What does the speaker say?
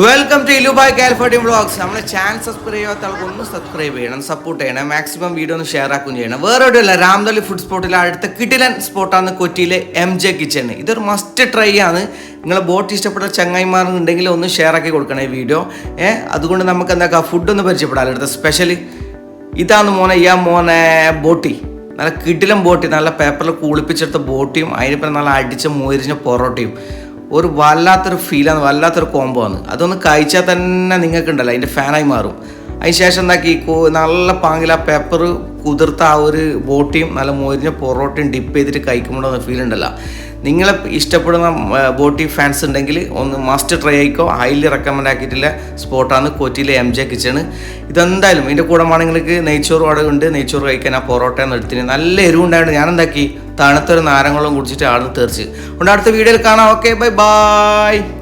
Welcome to ഇലുബായ് കാൽഫർട്ടി vlogs. നമ്മുടെ ചാനൽ സബ്സ്ക്രൈബ് ചെയ്യാത്ത ആൾക്ക് ഒന്ന് സബ്സ്ക്രൈബ് ചെയ്യണം, സപ്പോർട്ട് ചെയ്യണം, മാക്സിമം വീഡിയോ ഒന്ന് ഷെയർ ആക്കുകയും ചെയ്യണം. വേറെ എവിടെയല്ല, രാംദലി ഫുഡ് സ്പോട്ടിലെ അടുത്ത കിടിലൻ സ്പോട്ടാണ് കൊച്ചിയിലെ MJ കിച്ചൺ. ഇതൊരു മസ്റ്റ് ട്രൈ ആണ്. നിങ്ങൾ ബോട്ട് ഇഷ്ടപ്പെട്ട ചങ്ങായിമാരുണ്ടെങ്കിൽ ഒന്ന് ഷെയർ ആക്കി കൊടുക്കണം ഈ വീഡിയോ. അതുകൊണ്ട് നമുക്ക് എന്താക്കാം, ഫുഡൊന്ന് പരിചയപ്പെടാമല്ലോ. അടുത്ത സ്പെഷ്യലി ഇതാണ് മോനെ ബോട്ടി. നല്ല കിടിലൻ ബോട്ടി, നല്ല പേപ്പറിൽ കുളിപ്പിച്ചെടുത്ത ബോട്ടിയും അതിനിപ്പം നല്ല അടിച്ച മോരിഞ്ഞ പൊറോട്ടയും. ഒരു വല്ലാത്തൊരു ഫീലാണ്, വല്ലാത്തൊരു കോംബോ ആണ്. അതൊന്ന് കഴിച്ചാൽ തന്നെ നിങ്ങൾക്കുണ്ടല്ലോ അതിൻ്റെ ഫാനായി മാറും. അതിന് ശേഷം എന്താക്കി നല്ല പാങ്ങിൽ ആ പെപ്പർ കുതിർത്ത ആ ഒരു ബോട്ടിയും നല്ല മൊരിഞ്ഞ പൊറോട്ടയും ഡിപ്പ് ചെയ്തിട്ട് കഴിക്കുമ്പോഴൊന്ന് ഫീൽ ഉണ്ടല്ലോ. നിങ്ങളെ ഇഷ്ടപ്പെടുന്ന ബോട്ടി ഫാൻസ് ഉണ്ടെങ്കിൽ ഒന്ന് മസ്റ്റ് ട്രൈ ആയിക്കോ. ഹൈലി റെക്കമെൻഡ് ആക്കിയിട്ടുള്ള സ്പോട്ടാണ് കൊച്ചിയിലെ MJ കിച്ചൺ. ഇതെന്തായാലും ഇതിൻ്റെ കൂടെ നിങ്ങൾക്ക് നെയ്ച്ചോറ് അവിടെ ഉണ്ട്. നെയ്ച്ചോറ് കഴിക്കാൻ ആ പൊറോട്ട എടുത്തിന് നല്ല എരിവുണ്ടായിട്ട് ഞാൻ എന്താക്കി തണുത്തൊരു നാരങ്ങളും കുടിച്ചിട്ട് ആടുന്ന് തീർച്ച്. അതുകൊണ്ട് അടുത്ത വീഡിയോയിൽ കാണാം. Okay, by.